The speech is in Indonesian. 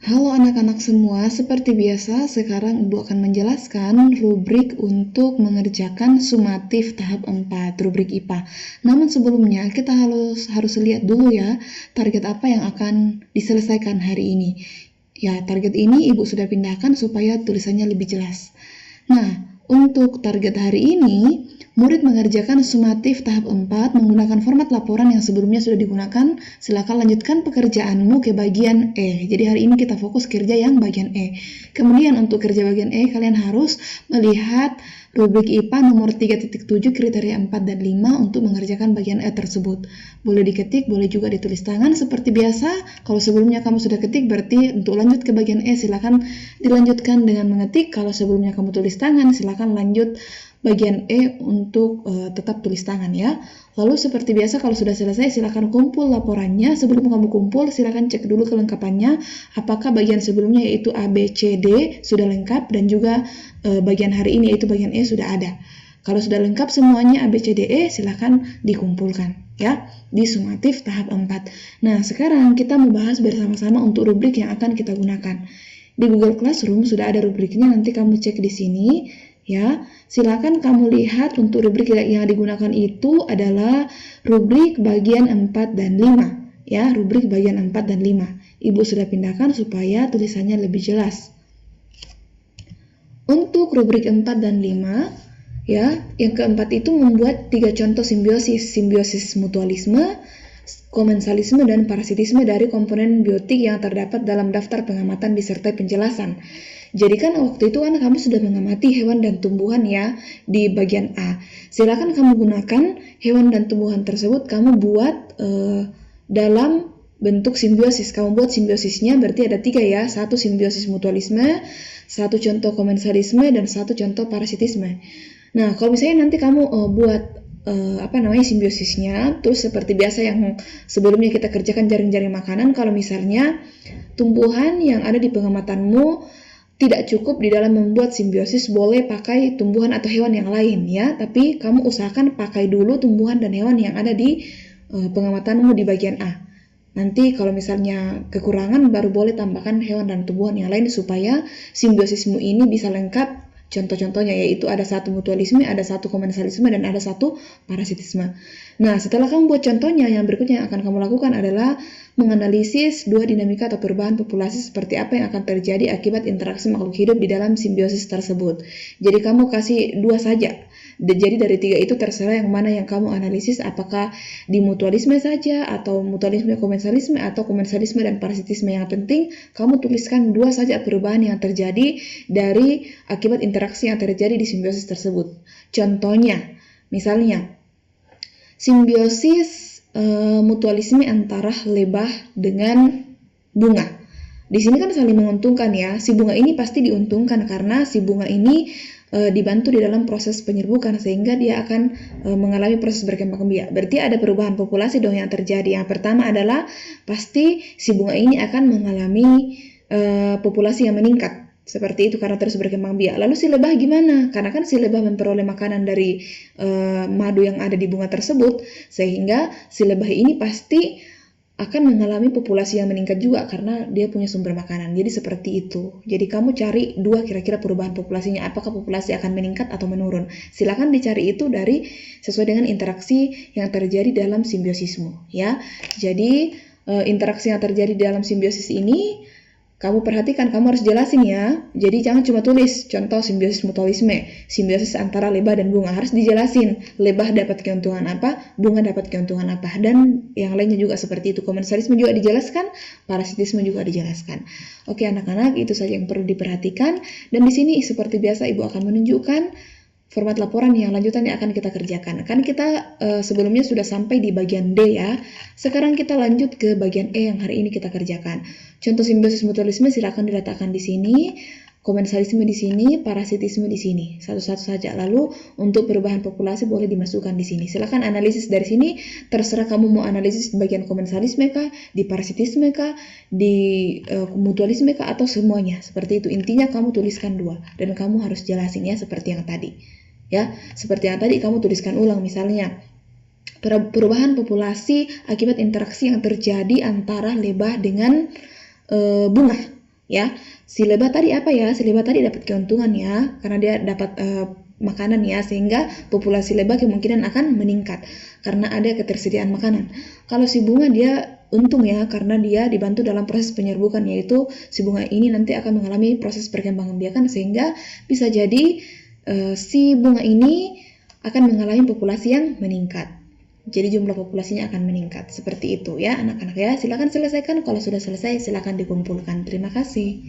Halo anak-anak semua, seperti biasa sekarang Ibu akan menjelaskan rubrik untuk mengerjakan sumatif tahap 4, rubrik IPA. Namun sebelumnya kita harus lihat dulu ya, target apa yang akan diselesaikan hari ini. Ya, target ini Ibu sudah pindahkan supaya tulisannya lebih jelas. Nah, untuk target hari ini, murid mengerjakan sumatif tahap 4 menggunakan format laporan yang sebelumnya sudah digunakan. Silakan lanjutkan pekerjaanmu ke bagian E. Jadi hari ini kita fokus kerja yang bagian E. Kemudian untuk kerja bagian E, kalian harus melihat rubrik IPA nomor 3.7 kriteria 4 dan 5 untuk mengerjakan bagian E tersebut. Boleh diketik, boleh juga ditulis tangan seperti biasa. Kalau sebelumnya kamu sudah ketik, berarti untuk lanjut ke bagian E silakan dilanjutkan dengan mengetik. Kalau sebelumnya kamu tulis tangan, silakan lanjut bagian E untuk tetap tulis tangan ya. Lalu seperti biasa kalau sudah selesai silakan kumpul laporannya. Sebelum kamu kumpul silakan cek dulu kelengkapannya. Apakah bagian sebelumnya yaitu A, B, C, D sudah lengkap dan juga bagian hari ini yaitu bagian E sudah ada. Kalau sudah lengkap semuanya A, B, C, D, E silakan dikumpulkan ya di sumatif tahap 4. Nah sekarang kita membahas bersama-sama untuk rubrik yang akan kita gunakan. Di Google Classroom sudah ada rubriknya, nanti kamu cek di sini. Ya, silakan kamu lihat untuk rubrik yang digunakan itu adalah rubrik bagian 4 dan 5. Ya, rubrik bagian 4 dan 5. Ibu sudah pindahkan supaya tulisannya lebih jelas. Untuk rubrik 4 dan 5, ya, yang keempat itu membuat 3 contoh simbiosis mutualisme, komensalisme, dan parasitisme dari komponen biotik yang terdapat dalam daftar pengamatan disertai penjelasan. Jadi kan waktu itu kamu sudah mengamati hewan dan tumbuhan ya di bagian A. Silakan kamu gunakan hewan dan tumbuhan tersebut, kamu buat dalam bentuk simbiosis. Kamu buat simbiosisnya berarti ada 3 ya, 1 simbiosis mutualisme, 1 contoh komensalisme, dan 1 contoh parasitisme. Nah kalau misalnya nanti kamu buat simbiosisnya, terus seperti biasa yang sebelumnya kita kerjakan jaring-jaring makanan. Kalau misalnya tumbuhan yang ada di pengamatanmu tidak cukup di dalam membuat simbiosis, boleh pakai tumbuhan atau hewan yang lain ya, tapi kamu usahakan pakai dulu tumbuhan dan hewan yang ada di pengamatanmu di bagian A. Nanti kalau misalnya kekurangan baru boleh tambahkan hewan dan tumbuhan yang lain supaya simbiosismu ini bisa lengkap. Contoh-contohnya yaitu ada 1 mutualisme, ada 1 komensalisme, dan ada 1 parasitisme. Nah, setelah kamu buat contohnya, yang berikutnya yang akan kamu lakukan adalah menganalisis 2 dinamika atau perubahan populasi seperti apa yang akan terjadi akibat interaksi makhluk hidup di dalam simbiosis tersebut. Jadi kamu kasih 2 saja. Jadi dari 3 itu terserah yang mana yang kamu analisis, apakah di mutualisme saja atau mutualisme komensalisme atau komensalisme dan parasitisme. Yang penting kamu tuliskan 2 saja perubahan yang terjadi dari akibat interaksi yang terjadi di simbiosis tersebut. Contohnya, misalnya simbiosis mutualisme antara lebah dengan bunga. Di sini kan saling menguntungkan ya. Si bunga ini pasti diuntungkan karena si bunga ini dibantu di dalam proses penyerbukan sehingga dia akan mengalami proses berkembang biak. Berarti ada perubahan populasi dong yang terjadi. Yang pertama adalah pasti si bunga ini akan mengalami populasi yang meningkat. Seperti itu karena terus berkembang biak. Lalu si lebah gimana? Karena kan si lebah memperoleh makanan dari madu yang ada di bunga tersebut, sehingga si lebah ini pasti akan mengalami populasi yang meningkat juga karena dia punya sumber makanan. Jadi seperti itu. Jadi kamu cari 2 kira-kira perubahan populasinya, apakah populasi akan meningkat atau menurun. Silakan dicari itu dari sesuai dengan interaksi yang terjadi dalam simbiosismu ya. Jadi interaksi yang terjadi dalam simbiosis ini kamu perhatikan, kamu harus jelasin ya. Jadi jangan cuma tulis contoh simbiosis mutualisme, simbiosis antara lebah dan bunga. Harus dijelasin, lebah dapat keuntungan apa, bunga dapat keuntungan apa, dan yang lainnya juga seperti itu. Komensalisme juga dijelaskan, parasitisme juga dijelaskan. Oke anak-anak, itu saja yang perlu diperhatikan. Dan di sini seperti biasa Ibu akan menunjukkan format laporan yang lanjutannya akan kita kerjakan. Kan kita sebelumnya sudah sampai di bagian D ya. Sekarang kita lanjut ke bagian E yang hari ini kita kerjakan. Contoh simbiosis mutualisme silakan diletakkan di sini, komensalisme di sini, parasitisme di sini. Satu-satu saja. Lalu untuk perubahan populasi boleh dimasukkan di sini. Silakan analisis dari sini. Terserah kamu mau analisis di bagian komensalisme kah, di parasitisme kah, di mutualisme kah, atau semuanya. Seperti itu. Intinya kamu tuliskan 2 dan kamu harus jelasin ya seperti yang tadi. Ya, seperti yang tadi kamu tuliskan ulang, misalnya perubahan populasi akibat interaksi yang terjadi antara lebah dengan bunga. ya. Si lebah tadi apa ya? Si lebah tadi dapat keuntungan ya, karena dia dapat makanan ya, sehingga populasi lebah kemungkinan akan meningkat karena ada ketersediaan makanan. Kalau si bunga dia untung ya, karena dia dibantu dalam proses penyerbukan, yaitu si bunga ini nanti akan mengalami proses perkembangbiakan sehingga bisa jadi si bunga ini akan mengalami populasi yang meningkat. Jadi jumlah populasinya akan meningkat. Seperti itu ya anak-anak ya. Silakan selesaikan. Kalau sudah selesai silakan dikumpulkan. Terima kasih.